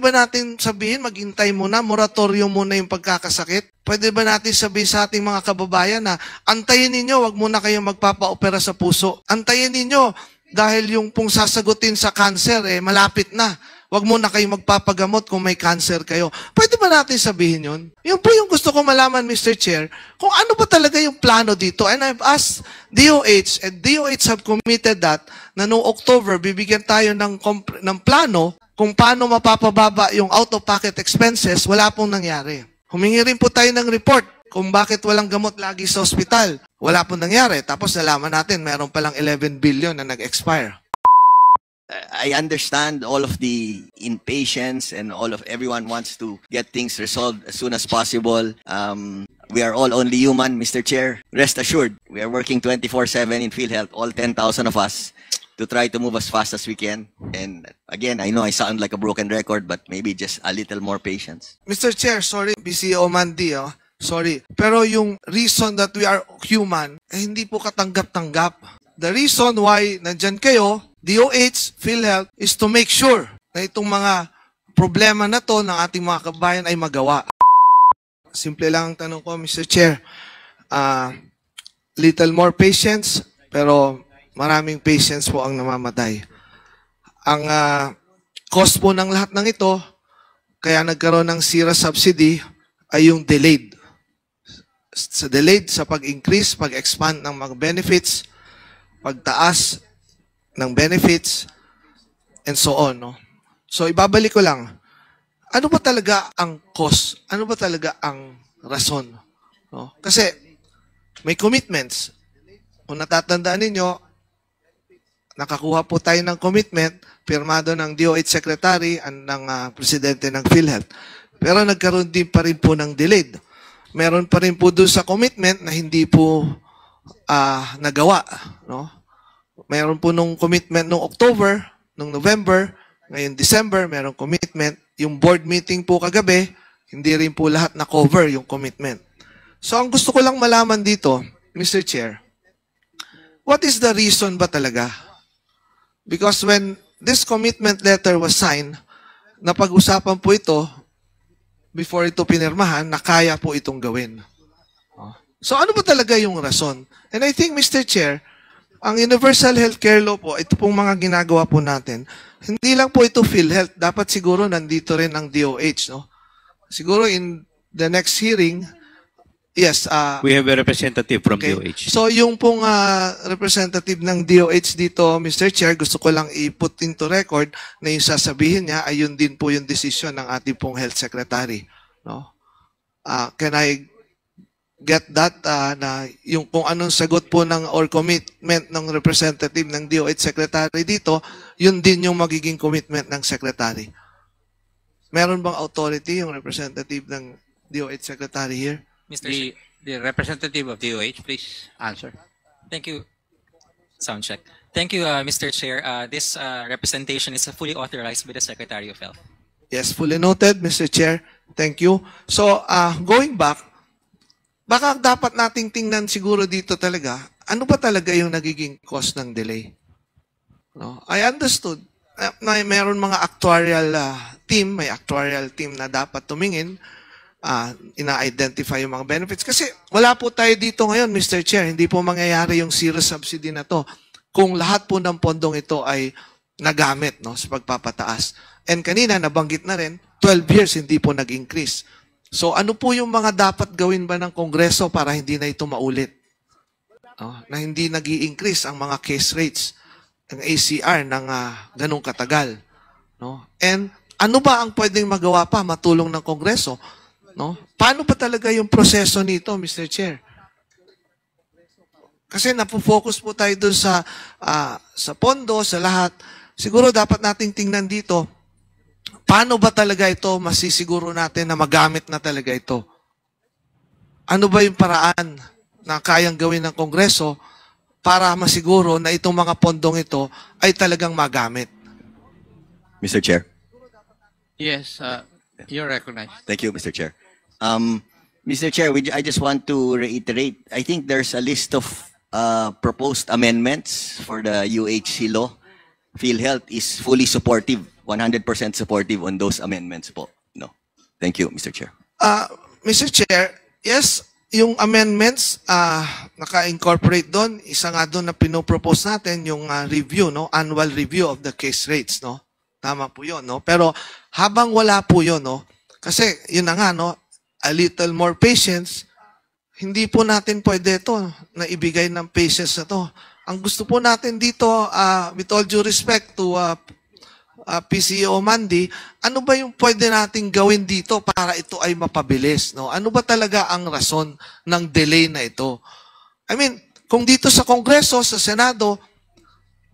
ba natin sabihin, maghintay muna, moratorium muna yung pagkakasakit? Pwede ba natin sabihin sa ating mga kababayan na antayin ninyo, wag muna kayong magpapa-opera sa puso. Antayin ninyo dahil yung pong sasagutin sa cancer, malapit na. Wag muna kayong magpapagamot kung may cancer kayo. Pwede ba natin sabihin yun? Yun po yung gusto kong malaman, Mr. Chair, kung ano ba talaga yung plano dito. And I've asked DOH, and DOH have committed that na noong October, bibigyan tayo ng plano kung paano mapapababa yung out-of-pocket expenses. Wala pong nangyari. Humingi rin po tayo ng report kung bakit walang gamot lagi sa ospital. Wala pong nangyari. Tapos nalaman natin, meron palang 11 billion na nag-expire. I understand all of the impatience and everyone wants to get things resolved as soon as possible. We are all only human, Mr. Chair. Rest assured, we are working 24/7 in PhilHealth, all 10,000 of us, to try to move as fast as we can. And again, I know I sound like a broken record, but maybe just a little more patience. Mr. Chair, sorry, BCO Mandy, sorry. Pero yung reason that we are human, hindi po katanggap-tanggap. The reason why nandyan kayo, DOH, PhilHealth, is to make sure na itong mga problema na to ng ating mga kabayan ay magawa. Simple lang ang tanong ko, Mr. Chair. Little more patience, pero maraming patience po ang namamatay. Ang cost po ng lahat ng ito, kaya nagkaroon ng SIRA subsidy, ay yung delayed. Delayed sa pag-increase, pag-expand ng mga benefits, pagtaas ng benefits, and so on. No? So, ibabalik ko lang. Ano ba talaga ang cost? Ano ba talaga ang rason? No? Kasi, may commitments. Kung natatandaan ninyo, nakakuha po tayo ng commitment, pirmado ng DOH Secretary at ng Presidente ng PhilHealth. Pero nagkaroon din pa rin po ng delayed. Meron pa rin po doon sa commitment na hindi po nagawa. No? Mayroon po nung commitment nung October, nung November, ngayon December, mayroong commitment. Yung board meeting po kagabi, hindi rin po lahat na-cover yung commitment. So, ang gusto ko lang malaman dito, Mr. Chair, what is the reason ba talaga? Because when this commitment letter was signed, napag-usapan po ito, before ito pinirmahan, na kaya po itong gawin. So, ano ba talaga yung rason? And I think, Mr. Chair, ang Universal Healthcare Law po, ito pong mga ginagawa po natin, hindi lang po ito PhilHealth, dapat siguro nandito rin ang DOH, no? Siguro in the next hearing, yes. We have a representative from okay. DOH. So yung pong representative ng DOH dito, Mr. Chair, gusto ko lang i-put into record na yung sasabihin niya, ayun din po yung decision ng ating pong Health Secretary. No? Can I get that na yung kung anong sagot po ng or commitment ng representative ng DOH Secretary dito, yun din yung magiging commitment ng Secretary. Meron bang authority yung representative ng DOH Secretary here? The representative of DOH, please answer. Thank you. Sound check. Thank you, Mr. Chair. This representation is fully authorized by the Secretary of Health. Yes, fully noted, Mr. Chair. Thank you. So, going back, baka dapat nating tingnan siguro dito talaga, ano ba talaga yung nagiging cause ng delay? No? I understood na mayroon mga actuarial team, may actuarial team na dapat tumingin, ina-identify yung mga benefits. Kasi wala po tayo dito ngayon, Mr. Chair, hindi po mangyayari yung zero subsidy na to kung lahat po ng pondong ito ay nagamit, no, sa pagpapataas. And kanina, nabanggit na rin, 12 years hindi po nag-increase. So ano po yung mga dapat gawin ba ng Kongreso para hindi na ito maulit? No? Na hindi nag-i-increase ang mga case rates ng ACR ng ganong katagal. No? And ano ba ang pwedeng magawa pa matulong ng Kongreso? No? Paano pa talaga yung proseso nito, Mr. Chair? Kasi napofocus po tayo dun sa pondo, sa lahat. Siguro dapat nating tingnan dito, paano ba talaga ito masisiguro natin na magamit na talaga ito? Ano ba yung paraan na kayang gawin ng Kongreso para masiguro na itong mga pondong ito ay talagang magamit? Mr. Chair. Yes, you're recognized. Thank you, Mr. Chair. Mr. Chair, I just want to reiterate, I think there's a list of proposed amendments for the UHC law. PhilHealth is fully supportive 100% supportive on those amendments po. No. Thank you, Mr. Chair. Mr. Chair, yes, yung amendments, naka-incorporate doon, isa nga doon na pinopropose natin, yung review, no? Annual review of the case rates, no? Tama po yun, no? Pero habang wala po yun, no? Kasi yun na nga, no? A little more patience, hindi po natin pwede ito na ibigay ng patience na to. Ang gusto po natin dito, with all due respect to PCO Mandy, ano ba yung pwede nating gawin dito para ito ay mapabilis? No? Ano ba talaga ang rason ng delay na ito? I mean, kung dito sa Kongreso, sa Senado,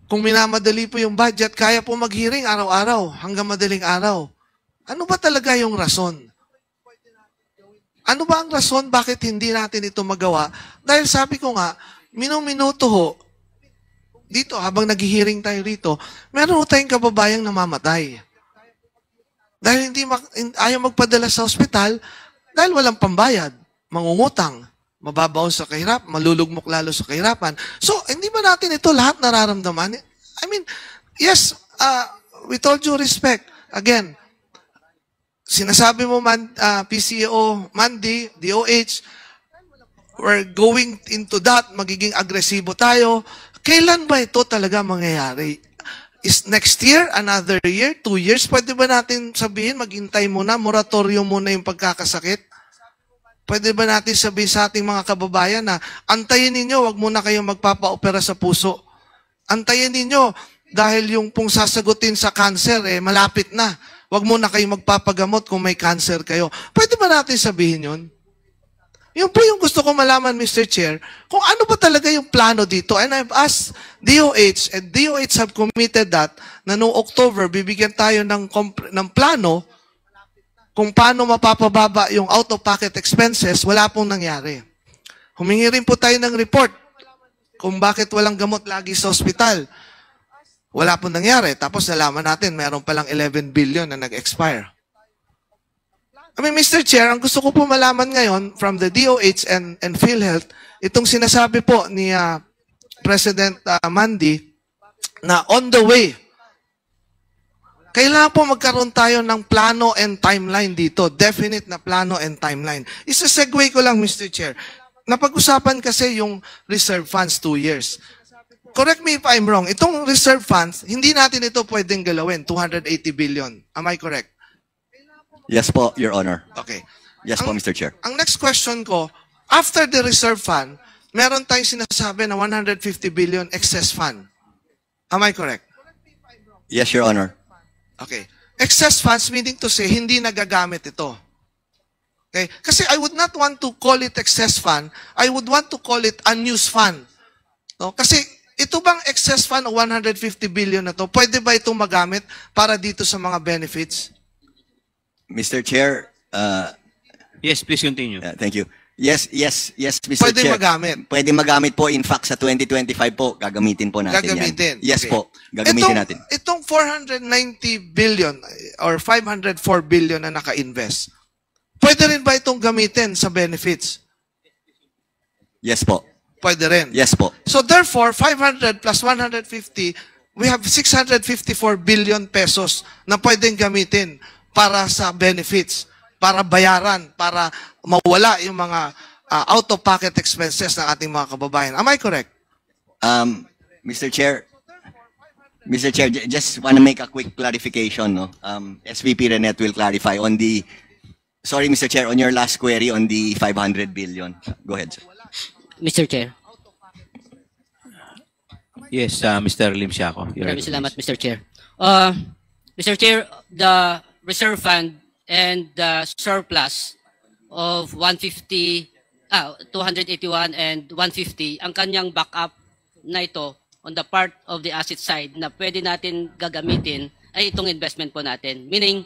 kung minamadali po yung budget, kaya po mag-hearing araw-araw hanggang madaling araw. Ano ba talaga yung rason? Ano ba ang rason bakit hindi natin ito magawa? Dahil sabi ko nga, minuminuto ho, dito, habang nag-hearing tayo rito, meron ho tayong kababayang namamatay. Dahil ayaw magpadala sa ospital, dahil walang pambayad, mangungutang, mababaw sa kahirap, malulugmok lalo sa kahirapan. So, hindi ba natin ito lahat nararamdaman? I mean, yes, with all due respect, again, sinasabi mo man, PCO, Mandy, DOH, we're going into that, magiging agresibo tayo. Kailan ba ito talaga mangyayari? Is next year, another year, 2 years? Pwede ba natin sabihin, maghintay muna, moratorium muna yung pagkakasakit? Pwede ba natin sabihin sa ating mga kababayan na antayin ninyo, wag muna kayong magpapa-opera sa puso. Antayin ninyo, dahil yung pong sasagutin sa cancer, malapit na. Wag muna kayong magpapagamot kung may cancer kayo. Pwede ba natin sabihin yun? Yun po yung gusto ko malaman, Mr. Chair, kung ano ba talaga yung plano dito. And I've asked DOH, and DOH have committed that, na noong October, bibigyan tayo ng plano kung paano mapapababa yung out-of-pocket expenses, wala pong nangyari. Humingi rin po tayo ng report kung bakit walang gamot lagi sa ospital. Wala pong nangyari. Tapos nalaman natin, meron palang 11 billion na nag-expire. I mean, Mr. Chair, ang gusto ko po malaman ngayon from the DOH and PhilHealth, itong sinasabi po ni President Mandy na on the way, kailangan po magkaroon tayo ng plano and timeline dito. Definite na plano and timeline. Isa-segue ko lang, Mr. Chair. Napag-usapan kasi yung reserve funds 2 years. Correct me if I'm wrong. Itong reserve funds, hindi natin ito pwedeng galawin. 280 billion. Am I correct? Yes po, Your Honor. Okay. Yes po, Mr. Chair. Ang next question ko, after the reserve fund, meron tayong sinasabi na 150 billion excess fund. Am I correct? Yes, Your Honor. Okay. Excess funds meaning to say, hindi nagagamit ito. Okay? Kasi I would not want to call it excess fund. I would want to call it unused fund. No? Kasi ito bang excess fund o 150 billion na to, pwede ba itong magamit para dito sa mga benefits? Mr. Chair, Yes, please continue. thank you. Yes, Mr. Pwede Chair. magamit. Pwede magamit po. In fact, sa 2025 po, gagamitin po natin Gagamitin. yan. Yes Okay. po, gagamitin natin. Itong 490 billion or 504 billion na naka-invest, pwede rin ba itong gamitin sa benefits? Yes po. Pwede rin. Yes po. So therefore, 500 plus 150, we have 654 billion pesos na pwedeng gamitin para sa benefits, para bayaran, para mawala yung mga out-of-pocket expenses ng ating mga kababayan. Am I correct? Mr. Chair, just want to make a quick clarification. No? SVP Renet will clarify on the, sorry Mr. Chair, on your last query on the 500 billion. Go ahead, sir. Mr. Chair. Yes, Mr. Lim Siaco. Maraming salamat, Mr. Chair. Mr. Chair, the reserve fund and the surplus of 281 and 150, ang kanyang backup na ito on the part of the asset side na pwede natin gagamitin ay itong investment po natin. Meaning,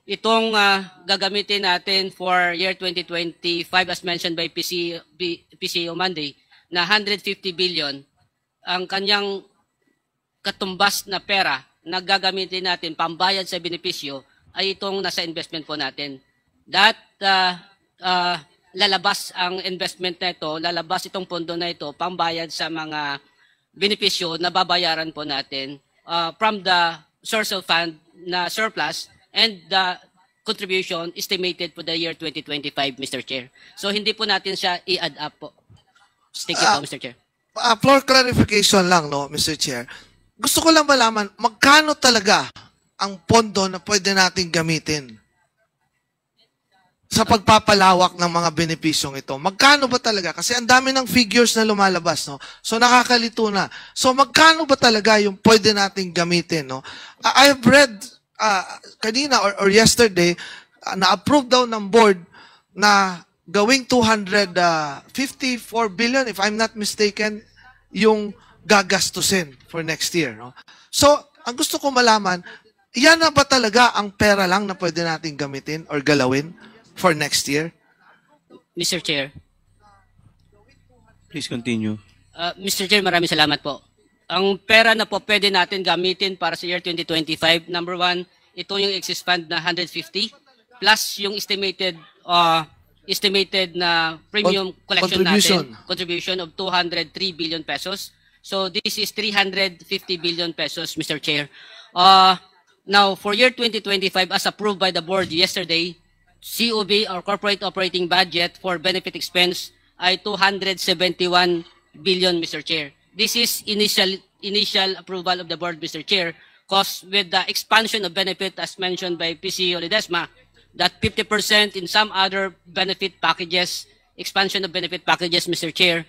itong gagamitin natin for year 2025 as mentioned by PCO Monday na 150 billion, ang kanyang katumbas na pera na gagamitin natin pambayad sa benepisyo ay itong nasa investment po natin. That lalabas ang investment na ito, lalabas itong pondo na ito pambayad sa mga benepisyo na babayaran po natin from the source of fund na surplus and the contribution estimated for the year 2025, Mr. Chair. So hindi po natin siya i-add up po. Thank you po, Mr. Chair. Floor clarification lang, no, Mr. Chair. Gusto ko lang malaman, magkano talaga ang pondo na pwede nating gamitin sa pagpapalawak ng mga benepisyong ito? Magkano ba talaga? Kasi ang dami ng figures na lumalabas, no? So nakakalito na. So magkano ba talaga yung pwede nating gamitin, no? I have read kanina or yesterday, na-approve daw ng board na gawing 254 billion, if I'm not mistaken, yung gagastusin for next year, no? So, ang gusto ko malaman, yan na ba talaga ang pera lang na pwede nating gamitin or galawin for next year? Mr. Chair. Please continue. Mr. Chair, maraming salamat po. Ang pera na po pwede natin gamitin para sa year 2025, number one, ito yung excess fund na 150 plus yung estimated na premium collection contribution of 203 billion pesos. So this is 350 billion pesos, Mr. Chair. Now, for year 2025, as approved by the board yesterday, COB, or corporate operating budget for benefit expense, ay 271 billion, Mr. Chair. This is initial approval of the board, Mr. Chair, because with the expansion of benefit, as mentioned by PCO Ledesma, that 50% in some other benefit packages, expansion of benefit packages, Mr. Chair,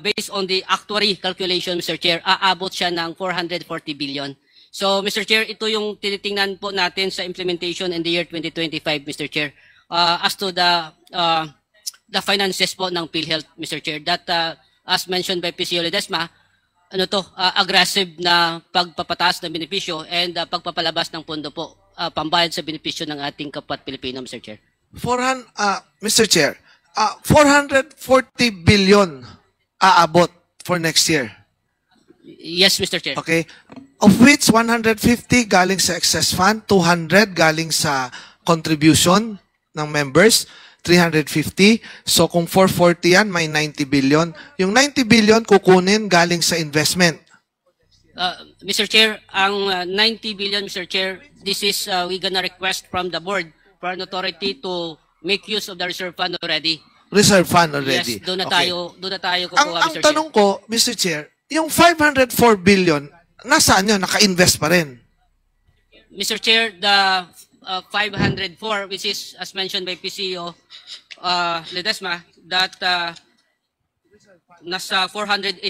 based on the actuary calculation, Mr. Chair, aabot siya ng 440 billion. So, Mr. Chair, ito yung tinitingnan po natin sa implementation in the year 2025, Mr. Chair. As to the finances po ng PhilHealth, Mr. Chair, that as mentioned by PCO Ledesma, aggressive na pagpapataas ng benepisyo and pagpapalabas ng pondo po, pambayad sa benepisyo ng ating kapat Pilipino, Mr. Chair. Mr. Chair, 440 billion aabot for next year. Yes, Mr. Chair. Okay. Of which 150 galing sa excess fund, 200 galing sa contribution ng members, 350. So kung 440 yan, may 90 billion. Yung 90 billion kukunin galing sa investment. Mr. Chair, ang 90 billion, Mr. Chair, this is we gonna request from the board for an authority to make use of the reserve fund already. Reserve fund already. Yes, doon na tayo kukuha, ang Mr. Chair. tanong ko, Mr. Chair, yung 504 billion, nasaan yun? Naka-invest pa rin? Mr. Chair, the 504, which is as mentioned by PCO Ledesma, that nasa 489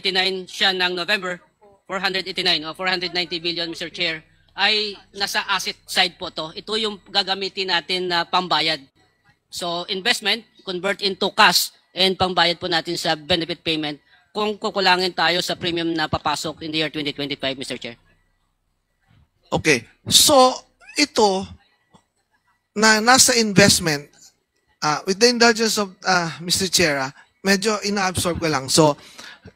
siya ng November, 489 o 490 billion, Mr. Chair, ay nasa asset side po to. Ito yung gagamitin natin na pambayad. So investment, convert into cash, and pambayad po natin sa benefit payment kung kukulangin tayo sa premium na papasok in the year 2025, Mr. Chair. Okay. So, ito, na nasa investment, with the indulgence of Mr. Chair, medyo ina-absorb ko lang. So,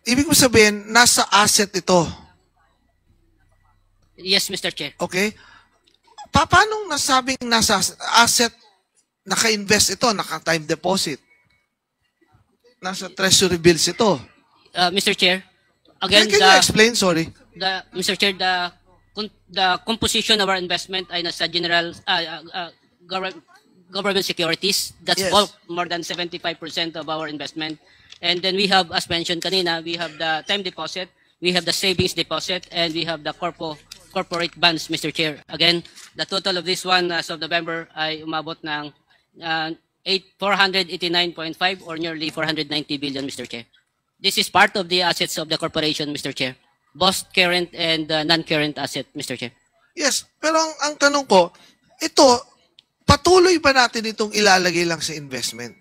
ibig mo sabihin, nasa asset ito. Yes, Mr. Chair. Okay? Paano nasabing nasa asset, naka-invest ito, naka-time deposit? Nasa treasury bills ito. Mr. Chair, again, Can you explain? Sorry. Mr. Chair, the composition of our investment ay nasa general government securities. That's Yes. all, more than 75% of our investment. And then we have, as mentioned kanina, we have the time deposit, we have the savings deposit, and we have the corporate bonds, Mr. Chair. Again, the total of this one as of November ay umabot ng 489.5 or nearly 490 billion, Mr. Chair. This is part of the assets of the corporation, Mr. Chair. Both current and non-current asset, Mr. Chair. Yes, pero ang tanong ko, ito, patuloy ba natin itong ilalagay lang sa investment?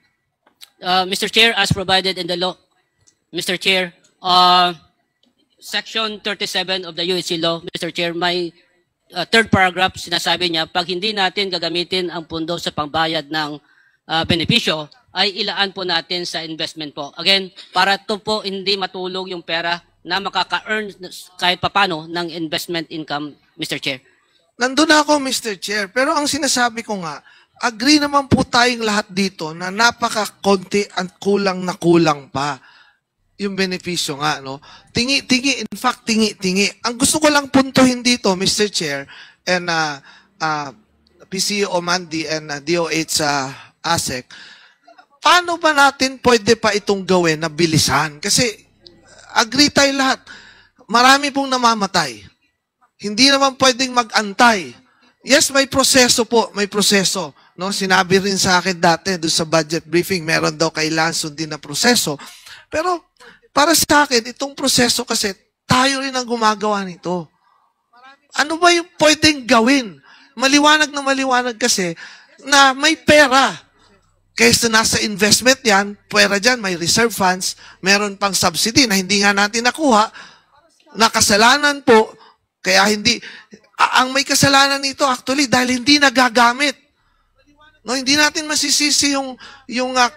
Mr. Chair, as provided in the law, Mr. Chair, Section 37 of the USC law, Mr. Chair, may third paragraph, sinasabi niya, pag hindi natin gagamitin ang pundo sa pangbayad ng benepisyo, ay ilaan po natin sa investment po. Again, para to po hindi matulog yung pera na makaka-earn kahit papano ng investment income, Mr. Chair. Nandun ako, Mr. Chair, pero ang sinasabi ko nga, agree naman po tayong lahat dito na napaka-konti at kulang na kulang pa yung benepisyo nga, no? Tingi-tingi, in fact, tingi-tingi. Ang gusto ko lang puntuhin dito, Mr. Chair, and PCO Mandy and DOH ASEC, paano ba natin pwede pa itong gawin na bilisan? Kasi agree tayo lahat, marami pong namamatay. Hindi naman pwedeng mag-antay. Yes, may proseso po, may proseso. No, sinabi rin sa akin dati doon sa budget briefing, meron daw kailangan sundin na proseso. Pero para sa akin, itong proseso kasi tayo rin ang gumagawa nito. Ano ba yung pwedeng gawin? Maliwanag na maliwanag kasi na may pera. Kaysa nasa investment yan, pera dyan, may reserve funds, meron pang subsidy na hindi nga natin nakuha, nakasalanan po, kaya hindi, ang may kasalanan nito actually dahil hindi nagagamit. No, hindi natin masisisi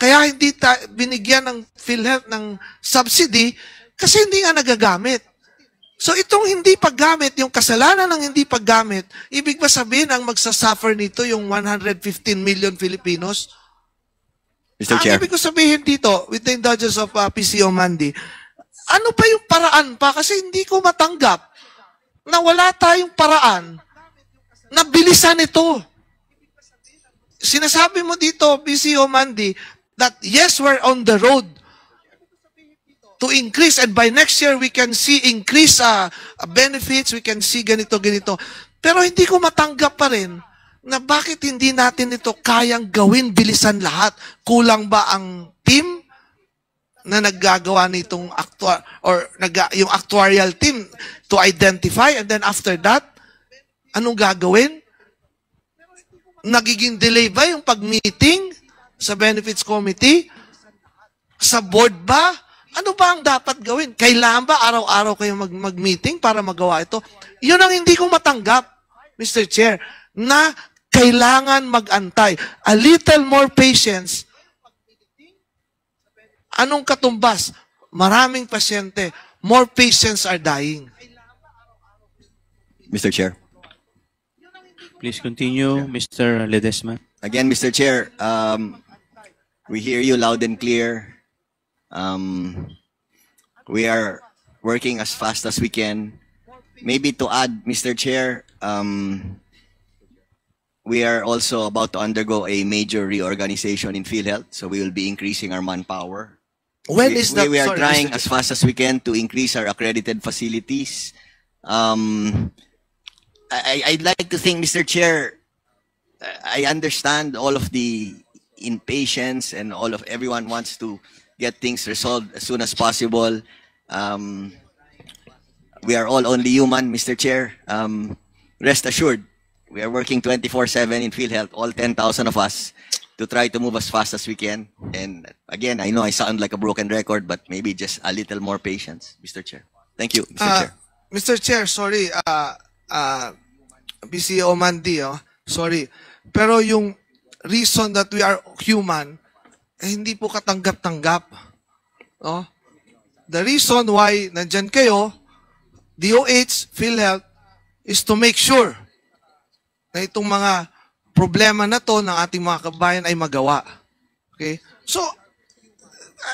kaya hindi binigyan ng PhilHealth ng subsidy kasi hindi nga nagagamit. So itong hindi paggamit, yung kasalanan ng hindi paggamit, ibig ba sabihin ang magsasuffer nito yung 115 million Filipinos? Mr. Ang Chair. ibig ko sabihin dito, with the indulgence of PCO Mandy, ano pa yung paraan pa? Kasi hindi ko matanggap na wala tayong paraan na bilisan ito. Sinasabi mo dito, PCO Mandy, that yes, we're on the road to increase and by next year we can see increase benefits, we can see ganito. Pero hindi ko matanggap pa rin na bakit hindi natin ito kayang gawin bilisan lahat. Kulang ba ang team na naggagawa nitong yung actuarial team to identify and then after that, anong gagawin? Nagiging delay ba yung pag-meeting sa Benefits Committee? Sa board ba? Ano ba ang dapat gawin? Kailangan ba araw-araw kayo mag-meeting para magawa ito? Yun ang hindi ko matanggap, Mr. Chair, na kailangan mag-antay. A little more patience. Anong katumbas? Maraming pasyente. More patients are dying. Mr. Chair. Please continue, Mr. Ledesma. Again, Mr. Chair, we hear you loud and clear. We are working as fast as we can. Maybe to add, Mr. Chair, we are also about to undergo a major reorganization in PhilHealth, so we will be increasing our manpower. When is that? We are Sorry, trying Mr. as fast as we can to increase our accredited facilities. I'd like to think, Mr. Chair, I understand all of the impatience and everyone wants to get things resolved as soon as possible. We are all only human, Mr. Chair. Rest assured, we are working 24/7 in PhilHealth, all 10,000 of us, to try to move as fast as we can. And again, I know I sound like a broken record, but maybe just a little more patience, Mr. Chair. Thank you, Mr. Chair. Mr. Chair, sorry, PCO Mandy, sorry. Pero yung reason that we are human, hindi po katanggap-tanggap. No? The reason why nandyan kayo, DOH, PhilHealth, is to make sure na itong mga problema na to ng ating mga kabayan ay magawa. Okay? So,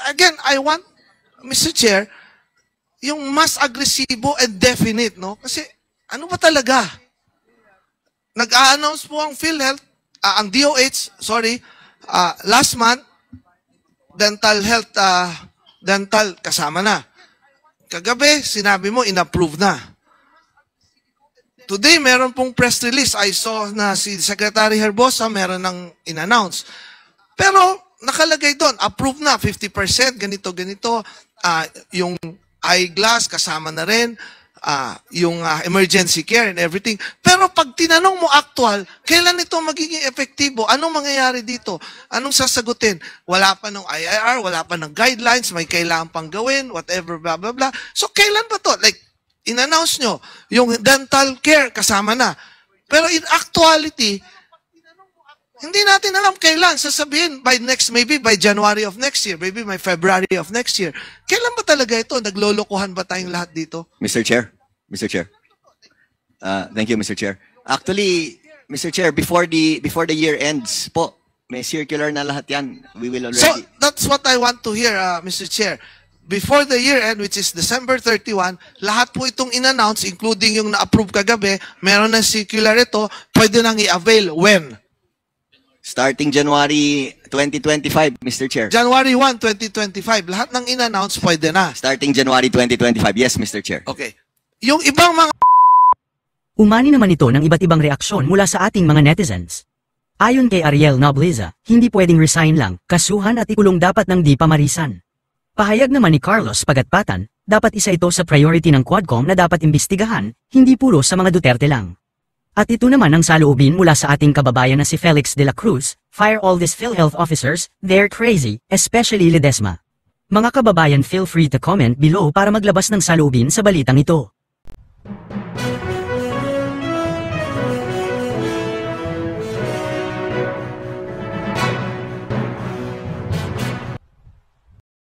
again, I want, Mr. Chair, yung mas agresibo and definite, no? Kasi, ano ba talaga? Nag-a-announce po ang PhilHealth, ang DOH, last month, dental health, dental kasama na. Kagabi, sinabi mo, in-approve na. Today, meron pong press release. I saw na si Secretary Herbosa meron ng in-announce. Pero, nakalagay doon, approve na, 50%, ganito. Yung eyeglass, kasama na rin. Yung emergency care and everything. Pero pag tinanong mo actual, kailan ito magiging epektibo? Anong mangyayari dito? Anong sasagutin? Wala pa ng IIR, wala pa ng guidelines, may kailangan pang gawin, whatever, blah, blah, blah. So, kailan ba to? Like, in-announce nyo, yung dental care kasama na. Pero in actuality, hindi natin alam kailan. Sasabihin, maybe by January of next year, maybe by February of next year. Kailan ba talaga ito? Naglolokohan ba tayong lahat dito? Mr. Chair. Thank you, Mr. Chair. Actually, Mr. Chair, before the year ends po, may circular na lahat yan. We will already... So, that's what I want to hear, Mr. Chair. before the year end, which is December 31, lahat po itong in-announce, including yung na-approve kagabi, meron na circular ito, pwede nang i-avail. When? Starting January 2025, Mr. Chair. January 1, 2025. Lahat ng in-announce, pwede na. Starting January 2025. Yes, Mr. Chair. Okay. Yung ibang mga Umani naman ito ng iba't ibang reaksyon mula sa ating mga netizens. Ayon kay Ariel Nobleza, hindi pwedeng resign lang, kasuhan at ikulong dapat ng di pamarisan. Pahayag naman ni Carlos Pagatpatan, dapat isa ito sa priority ng Quadcom na dapat imbestigahan, hindi puro sa mga Duterte lang. At ito naman ang saloobin mula sa ating kababayan na si Felix de la Cruz, fire all these PhilHealth officers, they're crazy, especially Ledesma. Mga kababayan, feel free to comment below para maglabas ng saloobin sa balitang ito.